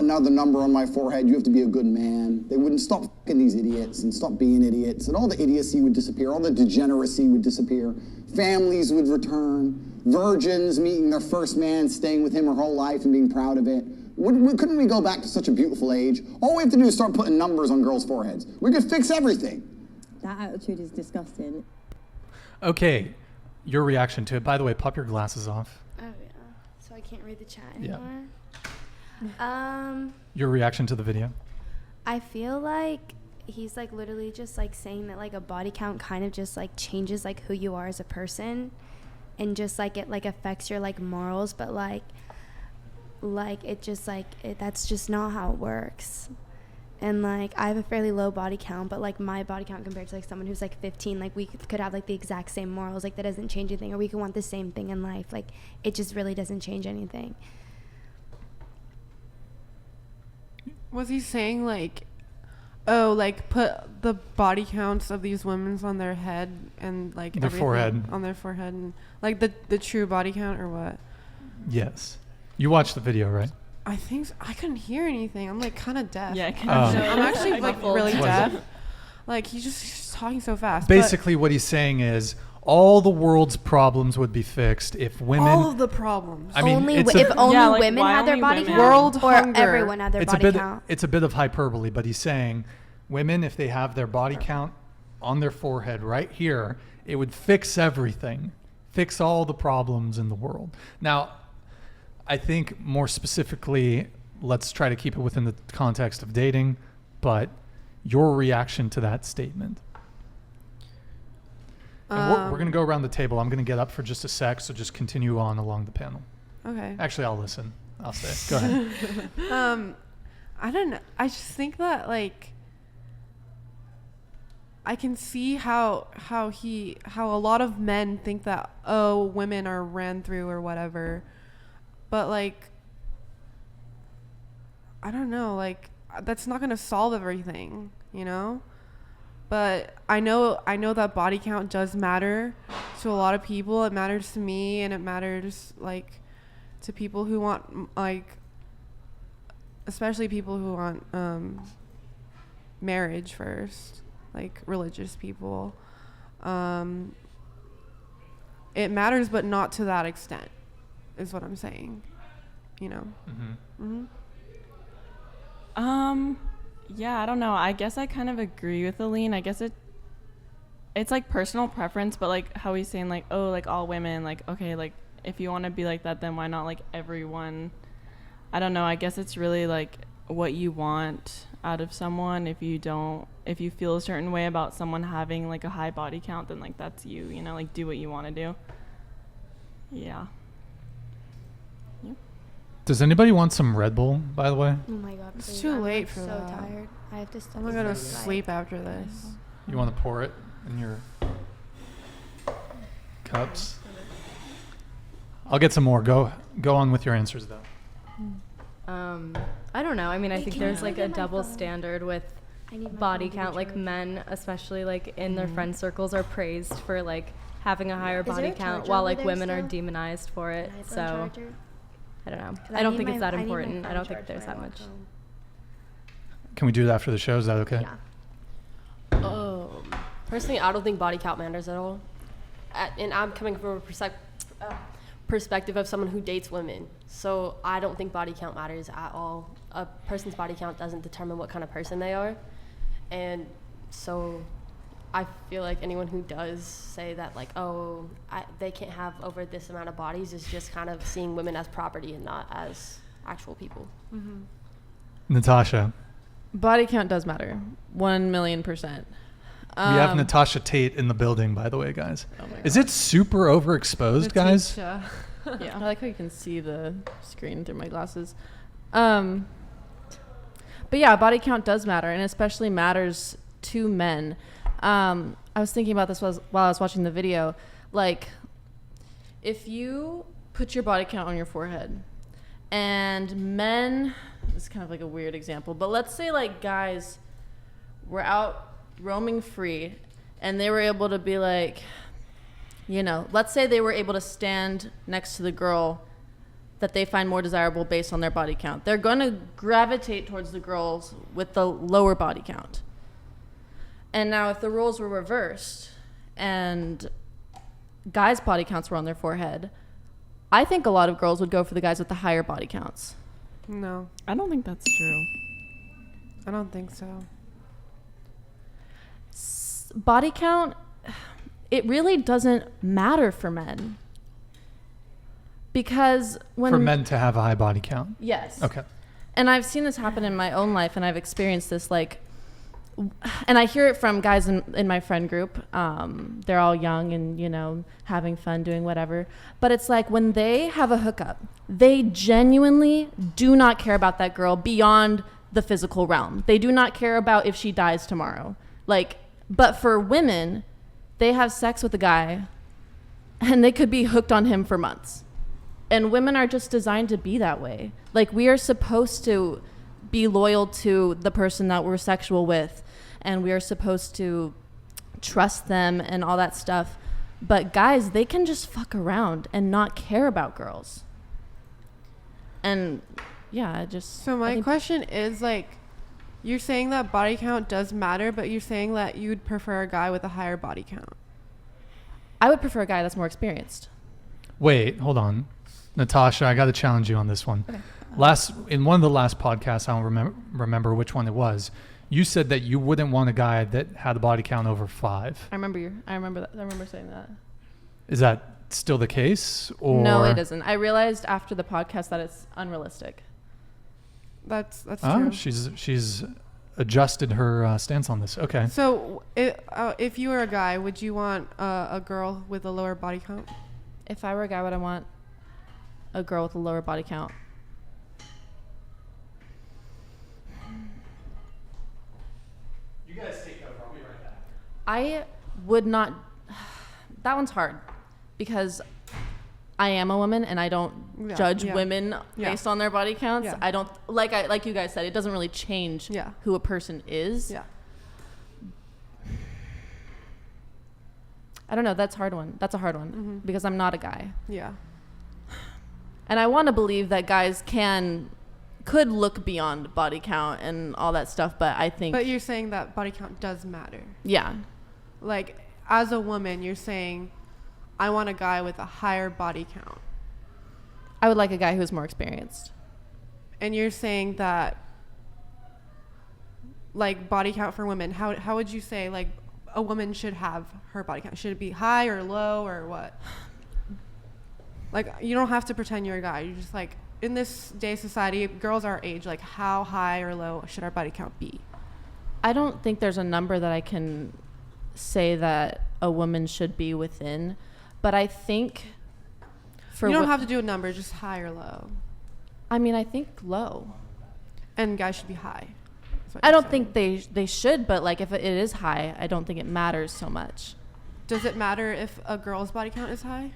another number on my forehead. You have to be a good man. They wouldn't stop fucking these idiots and stop being idiots. And all the idiocy would disappear. All the degeneracy would disappear. Families would return. Virgins meeting their first man, staying with him her whole life and being proud of it. Couldn't we go back to such a beautiful age? All we have to do is start putting numbers on girls' foreheads. We could fix everything. That attitude is disgusting. Okay, your reaction to it. By the way, pop your glasses off. Oh, yeah. So I can't read the chat anymore. Yeah. Your reaction to the video? I feel like he's like literally just like saying that like a body count kind of just like changes like who you are as a person, and just like it like affects your like morals, but like it just like that's just not how it works. And like I have a fairly low body count, but like my body count compared to like someone who's like 15, like we could have like the exact same morals, like that doesn't change anything, or we could want the same thing in life, like it just really doesn't change anything. Was he saying like, oh, like put the body counts of these women's on their head and like their forehead on their forehead, and like the true body count, or what? Yes. You watched the video, right? I think so. I couldn't hear anything. I'm like kind of deaf. Yeah, I'm actually like really deaf. Like he's just talking so fast. Basically, what he's saying is all the world's problems would be fixed if women. All of the problems. I mean, if only women had their body count, world or hunger. everyone had their body count. It's a bit of hyperbole, but he's saying women, if they have their body count on their forehead right here, it would fix everything, fix all the problems in the world. Now, I think more specifically, let's try to keep it within the context of dating, but your reaction to that statement. And we're going to go around the table. I'm going to get up for just a sec, so just continue on along the panel. Okay. Actually, I'll listen. I'll say. Go ahead. I don't know. I just think that like I can see how a lot of men think that, oh, women are ran through or whatever. But like, I don't know, like that's not going to solve everything, you know? But I know that body count does matter to a lot of people. It matters to me, and it matters like to people who want like, especially people who want marriage first, like religious people. It matters, but not to that extent, is what I'm saying, you know? Yeah, I don't know. I guess I kind of agree with Aline. I guess it's like personal preference, but like how he's saying like, oh, like all women, like, okay, like if you want to be like that, then why not like everyone? I don't know. I guess it's really like what you want out of someone. If you feel a certain way about someone having like a high body count, then like that's you, you know, like do what you want to do. Yeah. Does anybody want some Red Bull, by the way? Oh my God. It's too late for that. I'm so tired. I have to study. I'm gonna go to sleep after this. You want to pour it in your cups? I'll get some more. Go on with your answers, though. I don't know. I mean, I think there's like a double standard with body count. Like men, especially like in their friend circles, are praised for like having a higher body count, while like women are demonized for it. So I don't know. I don't think it's that important. I don't think there's that much. Can we do it after the show? Is that okay? Yeah. Personally, I don't think body count matters at all. And I'm coming from a perspective of someone who dates women. So I don't think body count matters at all. A person's body count doesn't determine what kind of person they are. And so I feel like anyone who does say that, like, oh, they can't have over this amount of bodies is just kind of seeing women as property and not as actual people. Mm-hmm. Natasha. Body count does matter. 1,000,000%. We have Natasha Tate in the building, by the way, guys. Oh my God. Is it super overexposed, guys? Yeah. I like how you can see the screen through my glasses. But yeah, body count does matter, and especially matters to men. I was thinking about this while I was watching the video. Like, if you put your body count on your forehead, and men, this is kind of like a weird example, but let's say like guys were out roaming free, and they were able to be like, you know, let's say they were able to stand next to the girl that they find more desirable based on their body count. They're going to gravitate towards the girls with the lower body count. And now if the roles were reversed and guys' body counts were on their forehead, I think a lot of girls would go for the guys with the higher body counts. No, I don't think that's true. I don't think so. Body count, it really doesn't matter for men. Because when... For men to have a high body count? Yes. Okay. And I've seen this happen in my own life, and I've experienced this, like... And I hear it from guys in my friend group. They're all young and, you know, having fun, doing whatever. But it's like when they have a hookup, they genuinely do not care about that girl beyond the physical realm. They do not care about if she dies tomorrow. Like, but for women, they have sex with a guy, and they could be hooked on him for months. And women are just designed to be that way. Like, we are supposed to be loyal to the person that we're sexual with, and we are supposed to trust them and all that stuff. But guys, they can just fuck around and not care about girls. And yeah, So my question is, like, you're saying that body count does matter, but you're saying that you'd prefer a guy with a higher body count. I would prefer a guy that's more experienced. Wait, hold on. Natasha, I got to challenge you on this one. Okay. In one of the last podcasts, I don't remember which one it was, you said that you wouldn't want a guy that had a body count over 5. I remember saying that. Is that still the case? Or No, it isn't. I realized after the podcast that it's unrealistic. That's true. She's adjusted her stance on this. Okay. So if you were a guy, would you want a girl with a lower body count? If I were a guy, would I want a girl with a lower body count? You guys take over. I'll be right back. I would not. That one's hard because I am a woman and I don't judge women based on their body counts. Yeah. I don't like you guys said, it doesn't really change who a person is. Yeah. I don't know. That's a hard one because I'm not a guy. Yeah. And I want to believe that guys could look beyond body count and all that stuff, but I think... But you're saying that body count does matter. Yeah. Like, as a woman, you're saying, I want a guy with a higher body count. I would like a guy who's more experienced. And you're saying that, like, body count for women, how would you say, like, a woman should have her body count? Should it be high or low or what? Like, you don't have to pretend you're a guy. You're just like, in this day society, girls our age, like, how high or low should our body count be? I don't think there's a number that I can say that a woman should be within, but I think you don't have to do a number, just high or low. I mean, I think low. And guys should be high. I don't think they should, but like if it is high, I don't think it matters so much. Does it matter if a girl's body count is high?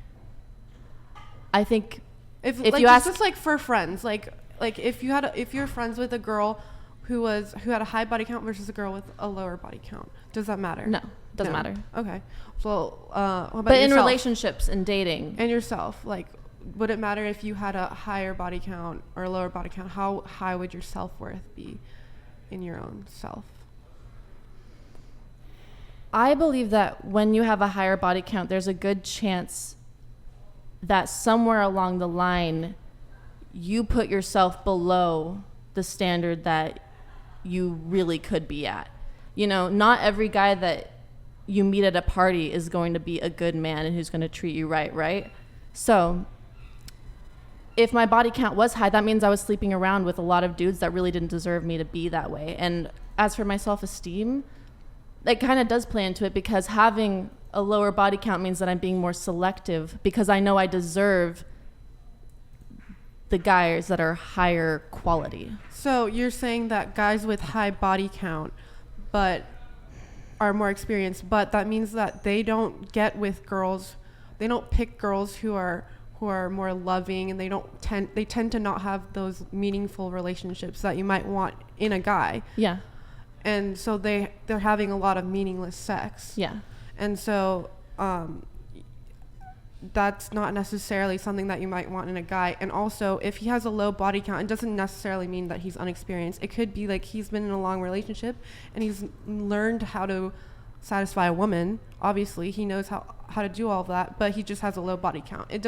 I think if like, you ask, just like for friends, like if you're friends with a girl who had a high body count versus a girl with a lower body count, does that matter? No, doesn't matter. Okay, so how about but yourself? In relationships and dating and yourself, like, would it matter if you had a higher body count or a lower body count? How high would your self-worth be in your own self? I believe that when you have a higher body count, there's a good chance that somewhere along the line you put yourself below the standard that you really could be at. You know, not every guy that you meet at a party is going to be a good man and who's going to treat you right? So if my body count was high, that means I was sleeping around with a lot of dudes that really didn't deserve me to be that way. And as for my self-esteem, that kind of does play into it because having a lower body count means that I'm being more selective because I know I deserve the guys that are higher quality. So you're saying that guys with high body count but are more experienced, but that means that they don't get with girls, they don't pick girls who are more loving, and they tend to not have those meaningful relationships that you might want in a guy. Yeah. And so they're having a lot of meaningless sex. Yeah. And so that's not necessarily something that you might want in a guy. And also, if he has a low body count, it doesn't necessarily mean that he's unexperienced. It could be like he's been in a long relationship and he's learned how to satisfy a woman. Obviously, he knows how to do all of that, but he just has a low body count.